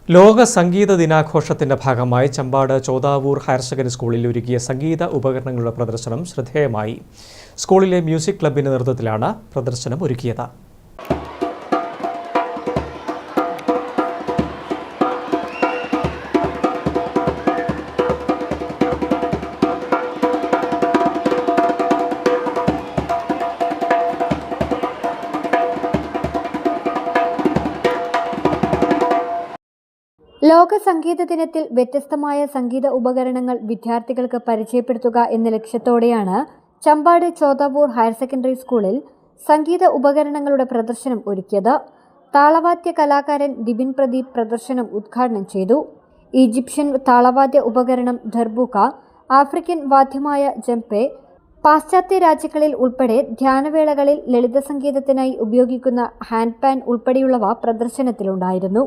ലോക സംഗീത ദിനാഘോഷത്തിന്റെ ഭാഗമായി ചമ്പാട് ചോതാവൂർ ഹയർ സെക്കൻഡറി സ്കൂളിൽ ഒരുക്കിയ സംഗീത ഉപകരണങ്ങളുടെ പ്രദർശനം ശ്രദ്ധേയമായി. സ്കൂളിലെ മ്യൂസിക് ക്ലബിന്റെ നേതൃത്വത്തിലാണ് പ്രദർശനം ഒരുക്കിയത്. ലോക സംഗീത ദിനത്തിൽ വ്യത്യസ്തമായ സംഗീത ഉപകരണങ്ങൾ വിദ്യാർത്ഥികൾക്ക് പരിചയപ്പെടുത്തുക എന്ന ലക്ഷ്യത്തോടെയാണ് ചമ്പാട് ചോതാവൂർ ഹയർ സെക്കൻഡറി സ്കൂളിൽ സംഗീത ഉപകരണങ്ങളുടെ പ്രദർശനം ഒരുക്കിയത്. താളവാദ്യ കലാകാരൻ ദിബിൻ പ്രദീപ് പ്രദർശനം ഉദ്ഘാടനം ചെയ്തു. ഈജിപ്ഷ്യൻ താളവാദ്യ ഉപകരണം ദർബൂക്ക, ആഫ്രിക്കൻ വാദ്യമായ ജംപെ, പാശ്ചാത്യ രാജ്യങ്ങളിൽ ഉൾപ്പെടെ ധ്യാനവേളകളിൽ ലളിത സംഗീതത്തിനായി ഉപയോഗിക്കുന്ന ഹാൻഡ് പാൻ ഉൾപ്പെടെയുള്ളവ പ്രദർശനത്തിലുണ്ടായിരുന്നു.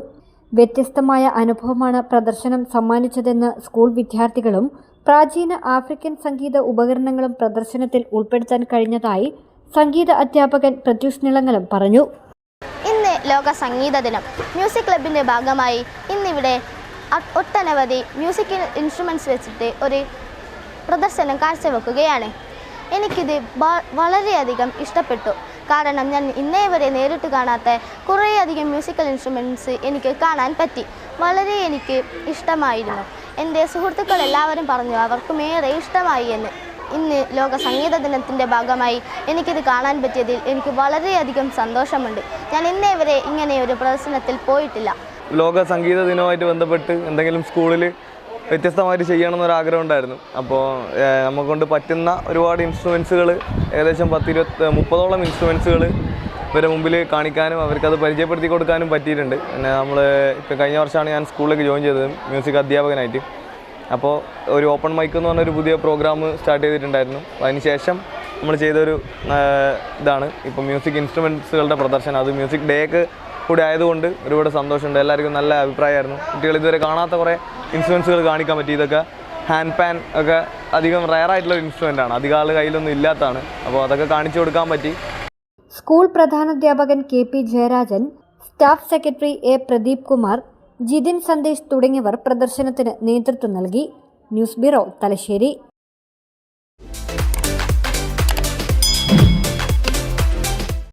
വ്യത്യസ്തമായ അനുഭവമാണ് പ്രദർശനം സമ്മാനിച്ചതെന്ന് സ്കൂൾ വിദ്യാർത്ഥികളും പ്രാചീന ആഫ്രിക്കൻ സംഗീത ഉപകരണങ്ങളും പ്രദർശനത്തിൽ ഉൾപ്പെടുത്താൻ കഴിഞ്ഞതായി സംഗീത അധ്യാപകൻ പ്രത്യൂഷ് നിളങ്ങലം പറഞ്ഞു. ഇന്ന് ലോക സംഗീത ദിനം. മ്യൂസിക് ക്ലബിൻ്റെ ഭാഗമായി ഇന്നിവിടെ ഒട്ടനവധി മ്യൂസിക്കൽ ഇൻസ്ട്രുമെൻറ്റ്സ് വെച്ചിട്ട് ഒരു പ്രദർശനം കാഴ്ചവെക്കുകയാണ്. എനിക്കിത് വളരെയധികം ഇഷ്ടപ്പെട്ടു. കാരണം ഞാൻ ഇന്നേ വരെ നേരിട്ട് കാണാത്ത കുറേയധികം മ്യൂസിക്കൽ ഇൻസ്ട്രുമെൻറ്റ്സ് എനിക്ക് കാണാൻ പറ്റി. വളരെ എനിക്ക് ഇഷ്ടമായിരുന്നു. എൻ്റെ സുഹൃത്തുക്കൾ എല്ലാവരും പറഞ്ഞു അവർക്കും ഏറെ ഇഷ്ടമായി എന്ന്. ഇന്ന് ലോക സംഗീത ദിനത്തിൻ്റെ ഭാഗമായി എനിക്കിത് കാണാൻ പറ്റിയതിൽ എനിക്ക് വളരെയധികം സന്തോഷമുണ്ട്. ഞാൻ ഇന്നേ വരെ ഇങ്ങനെ ഒരു പ്രദർശനത്തിൽ പോയിട്ടില്ല. ലോക സംഗീത ദിനവുമായിട്ട് ബന്ധപ്പെട്ട് എന്തെങ്കിലും സ്കൂളിൽ വ്യത്യസ്തമായിട്ട് ചെയ്യണമെന്നൊരാഗ്രഹം ഉണ്ടായിരുന്നു. അപ്പോൾ നമുക്കൊണ്ട് പറ്റുന്ന ഒരുപാട് ഇൻസ്ട്രുമെൻസുകൾ, ഏകദേശം 30-30ഓളം ഇൻസ്ട്രുമെൻസുകൾ ഇവരുടെ മുമ്പിൽ കാണിക്കാനും അവർക്കത് പരിചയപ്പെടുത്തി കൊടുക്കാനും പറ്റിയിട്ടുണ്ട്. പിന്നെ ഇപ്പോൾ കഴിഞ്ഞ വർഷമാണ് ഞാൻ സ്കൂളിലേക്ക് ജോയിൻ ചെയ്തത് മ്യൂസിക് അധ്യാപകനായിട്ട്. അപ്പോൾ ഒരു ഓപ്പൺ മൈക്ക് എന്ന് പറഞ്ഞൊരു പുതിയ പ്രോഗ്രാം സ്റ്റാർട്ട് ചെയ്തിട്ടുണ്ടായിരുന്നു. അതിനുശേഷം നമ്മൾ ചെയ്തൊരു ഇതാണ് ഇപ്പോൾ മ്യൂസിക് ഇൻസ്ട്രുമെൻസുകളുടെ പ്രദർശനം. അത് മ്യൂസിക് ഡേക്ക് കൂടി ആയതുകൊണ്ട് ഒരുപാട് സന്തോഷമുണ്ട്. എല്ലാവർക്കും നല്ല അഭിപ്രായമായിരുന്നു. കുട്ടികൾ ഇതുവരെ കാണാത്ത കുറേ ഇൻസ്ട്രുമെൻസുകൾ കാണിക്കാൻ പറ്റി. ഇതൊക്കെ ഹാൻഡ് പാൻ ഒക്കെ അധികം റയറായിട്ടുള്ള ഇൻസ്ട്രുമെൻ്റാണ്, അധികം ആൾ കയ്യിലൊന്നും ഇല്ലാത്തതാണ്. അപ്പോൾ അതൊക്കെ കാണിച്ചു കൊടുക്കാൻ പറ്റി. സ്കൂൾ പ്രധാനാധ്യാപകൻ KP Jayarajan, staff secretary A Pradeep Kumar, Jithin Sandesh തുടങ്ങിയവർ പ്രദർശനത്തിന് നേതൃത്വം നൽകി. News bureau, Thalassery.